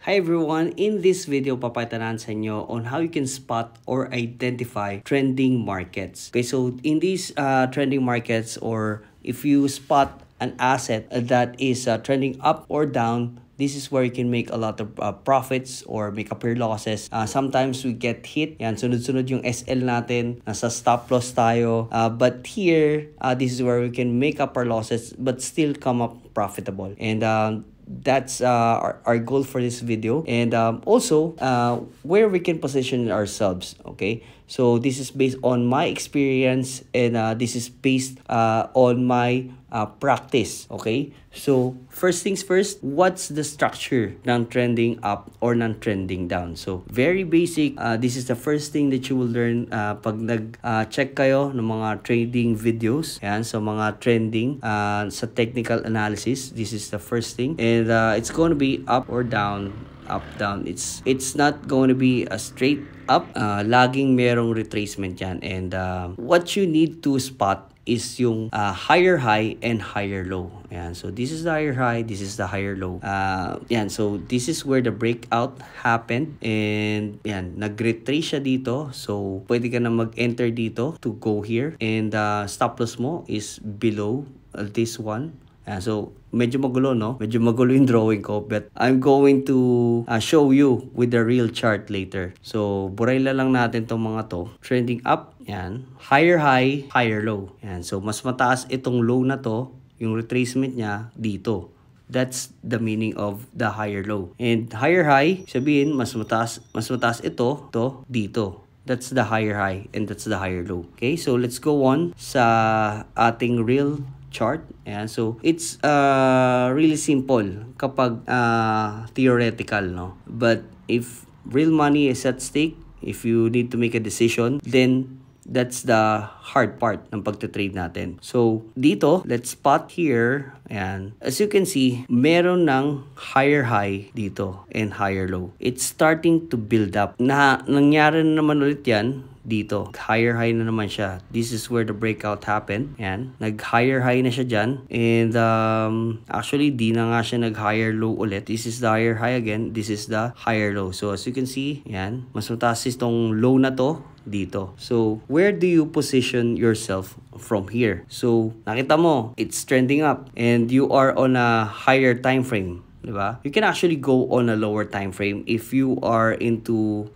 Hi everyone, in this video papaytanan sa inyo on how you can spot or identify trending markets. Okay, so in these trending markets, or if you spot an asset that is trending up or down, this is where you can make a lot of profits or make up your losses. Sometimes we get hit. Yan, sunod-sunod yung SL natin. Nasa stop loss tayo. But here, this is where we can make up our losses but still come up profitable. And that's our goal for this video. And also, where we can position ourselves. Okay, so this is based on my experience, and this is based on my practice. Okay, so first things first, what's the structure ng trending up or ng trending down? So very basic. This is the first thing that you will learn pag nag-check kayo ng mga trading videos. Yan, so mga trending sa technical analysis. This is the first thing, and it's going to be up or down, up down. It's not going to be a straight up. Laging merong retracement yan, and what you need to spot is yung higher high and higher low. Ayan, so this is the higher high, this is the higher low. Yan, so this is where the breakout happened, and yan, nag-retrace siya dito. So pwede ka na mag-enter dito to go here, and stop loss mo is below this one. So medyo magulo, no? Medyo magulo yung drawing ko, but I'm going to show you with the real chart later. So burayla lang natin tong mga to. Trending up, yan. Higher high, higher low. Yan. So mas mataas itong low na to, yung retracement niya dito. That's the meaning of the higher low. And higher high, sabihin mas mataas ito, dito. That's the higher high and that's the higher low. Okay, so let's go on sa ating real chart. And so it's really simple kapag theoretical, no? But if real money is at stake, if you need to make a decision, then that's the hard part ng pagte-trade natin. So dito, let's spot here. Ayan. As you can see, meron ng higher high dito and higher low. It's starting to build up. Nangyari na naman ulit yan dito. Higher high na naman siya. This is where the breakout happened. Yan. Nag-higher high na siya dyan. And actually, di na nga siya nag-higher low ulit. This is the higher high again. This is the higher low. So as you can see, yan. Mas mataas itong low na to dito. So where do you position yourself from here? So nakita mo, it's trending up and you are on a higher time frame. Diba? You can actually go on a lower time frame if you are into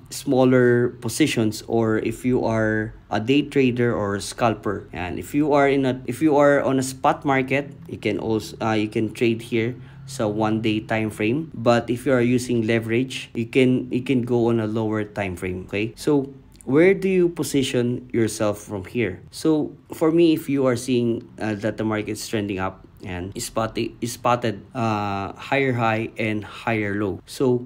smaller positions, or if you are a day trader or a scalper. And if you are on a spot market, you can also you can trade here sa 1-day time frame. But if you are using leverage, you can go on a lower time frame. Okay, so where do you position yourself from here? So for me, if you are seeing that the market is trending up and is spotted higher high and higher low, so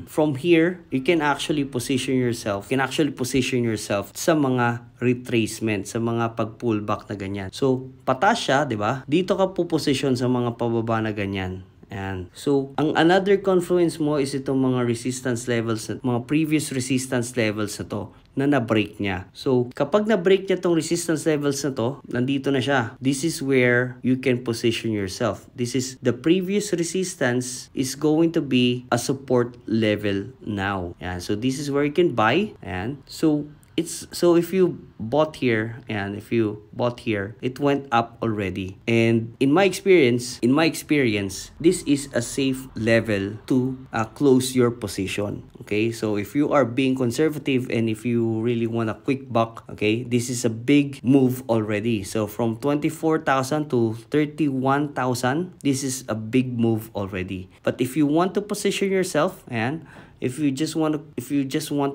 from here you can actually position yourself sa mga retracement, sa mga pag-pullback na ganyan. So pataas siya, di ba? Dito ka po position sa mga pababa na ganyan. And so ang another confluence mo is itong mga resistance levels, mga previous resistance levels na to na na-break niya. So kapag na-break niya tong resistance levels na to, nandito na siya. This is where you can position yourself. This is the previous resistance is going to be a support level now. And so this is where you can buy. And so if you bought here, it went up already. And in my experience, this is a safe level to close your position. Okay, so if you are being conservative and if you really want a quick buck, okay, this is a big move already. So from 24,000 to 31,000, this is a big move already. But if you want to position yourself, and if you just want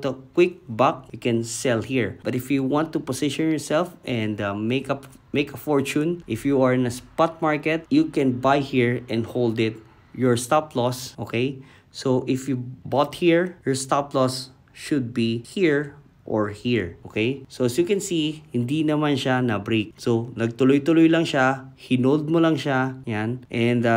a quick buck, you can sell here. But if you want to position yourself and make a fortune, if you are in a spot market, you can buy here and hold it. Your stop loss, okay? So if you bought here, your stop loss should be here or here, okay? So as you can see, hindi naman siya na-break. So nagtuloy-tuloy lang siya, hinold mo lang siya, yan. And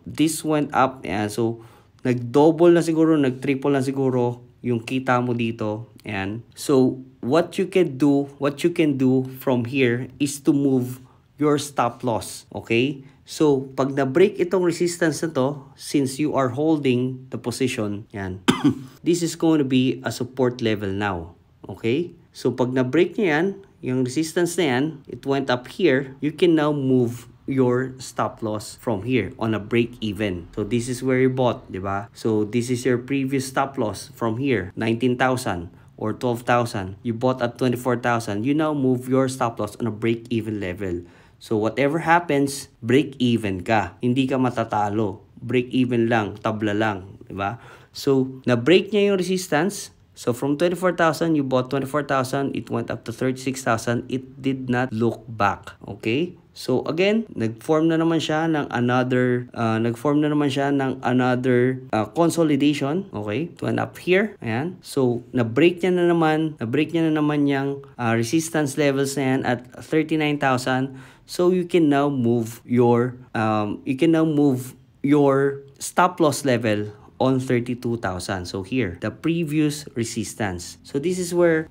this went up, yan. So nag-double na siguro, nag-triple na siguro yung kita mo dito. Ayan. So what you can do from here is to move your stop loss. Okay? So, pag na-break itong resistance na to, since you are holding the position, yan, this is going to be a support level now. Okay? So, pag na-break niya yan, yung resistance na yan, it went up here, you can now move your stop loss from here on a break even. So this is where you bought, di ba? So this is your previous stop loss from here, 19,000 or 12,000. You bought at 24,000. You now move your stop loss on a break even level. So whatever happens, break even ka. Hindi ka matatalo. Break even lang, tabla lang, di ba? So na-break niya yung resistance. So from 24,000, you bought 24,000, it went up to 36,000. It did not look back. Okay? So again, nag-form na naman siya ng another consolidation. Okay? It went up here. Ayan. So na-break niya na naman yung resistance levels na yan at 39,000. So you can now move your stop loss level on 32,000. So here, the previous resistance. So this is where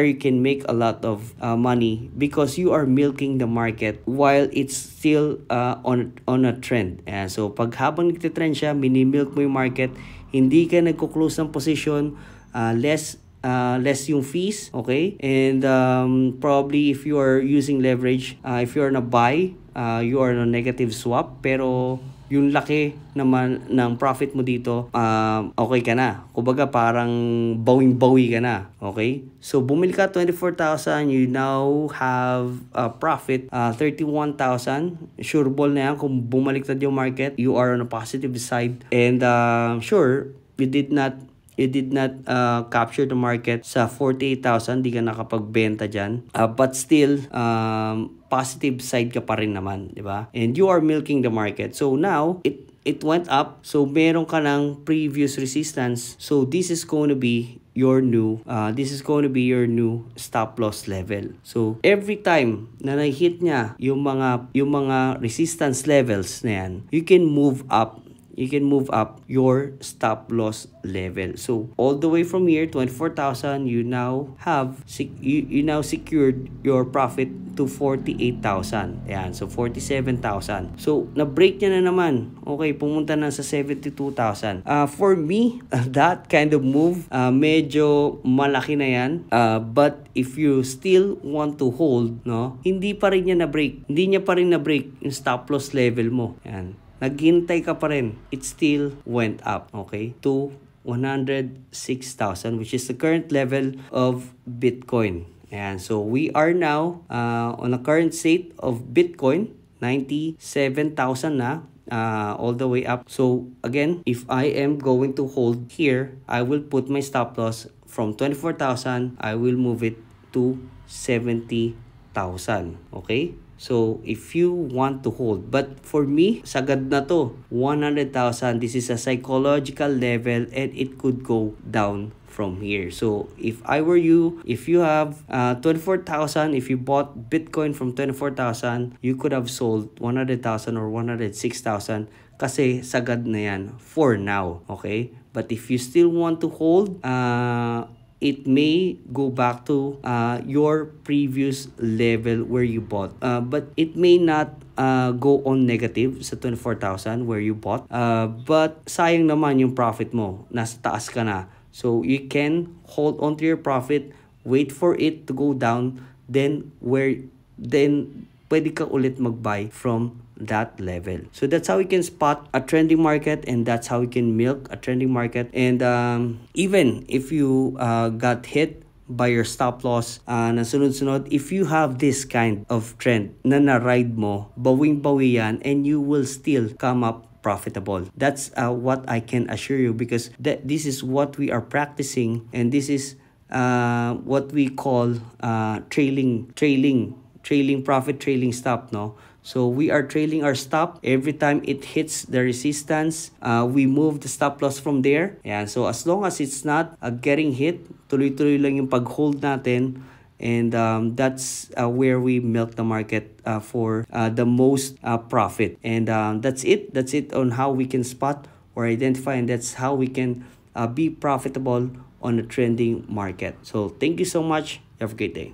you can make a lot of money because you are milking the market while it's still on a trend. So pag habang nagtitrend siya, mini-milk mo yung market, hindi ka nagko-close ng position, less yung fees, okay? And probably if you are using leverage, if you are on a buy, you are on a negative swap, pero yung laki naman ng profit mo dito, okay ka na. Kumbaga parang bawing-bawi ka na. Okay? So bumili ka 24,000, you now have a profit 31,000. Sure ball na yan kung bumaliktad yung market, you are on a positive side. And sure, you did not capture the market sa 48,000, di ka nakapagbenta dyan. But still, positive side ka pa rin naman, di ba? And you are milking the market. So now, it went up. So meron ka ng previous resistance. So this is going to be your new stop loss level. So every time na na-hit niya yung mga resistance levels na yan, you can move up your stop loss level. So all the way from here, 24,000, you now secured your profit to 48,000. Ayan, so 47,000. So na-break niya na naman. Okay, pumunta na sa 72,000. For me, that kind of move, medyo malaki na yan. But if you still want to hold, no, hindi pa rin niya na-break. Hindi niya pa rin na-break yung stop loss level mo. Ayan. Naghintay ka pa rin, it still went up, okay, to 106,000, which is the current level of Bitcoin. And so we are now on a current state of Bitcoin, 97,000 na, all the way up. So again, if I am going to hold here, I will put my stop loss from 24,000, I will move it to 70,000, okay? So, if you want to hold, but for me, sagad na to, 100,000, this is a psychological level and it could go down from here. So, if I were you, if you have 24,000, if you bought Bitcoin from 24,000, you could have sold 100,000 or 106,000 kasi sagad na yan for now, okay? But if you still want to hold, it may go back to your previous level where you bought. But it may not go on negative sa 24,000 where you bought. But sayang naman yung profit mo. Nasa taas ka na. So you can hold on to your profit, wait for it to go down, then pwede ka ulit mag-buy from that level. So that's how we can spot a trending market, and that's how we can milk a trending market. And even if you got hit by your stop loss na sunod-sunod, if you have this kind of trend na na-ride mo, bawing-bawi yan, and you will still come up profitable. That's what I can assure you, because this is what we are practicing, and this is what we call trailing profit, trailing stop, no? So we are trailing our stop. Every time it hits the resistance, we move the stop loss from there. Yeah, so as long as it's not getting hit, tuloy-tuloy lang yung pag-hold natin. And that's where we milk the market for the most profit. And that's it. That's it on how we can spot or identify, and that's how we can be profitable on a trending market. So thank you so much. Have a great day.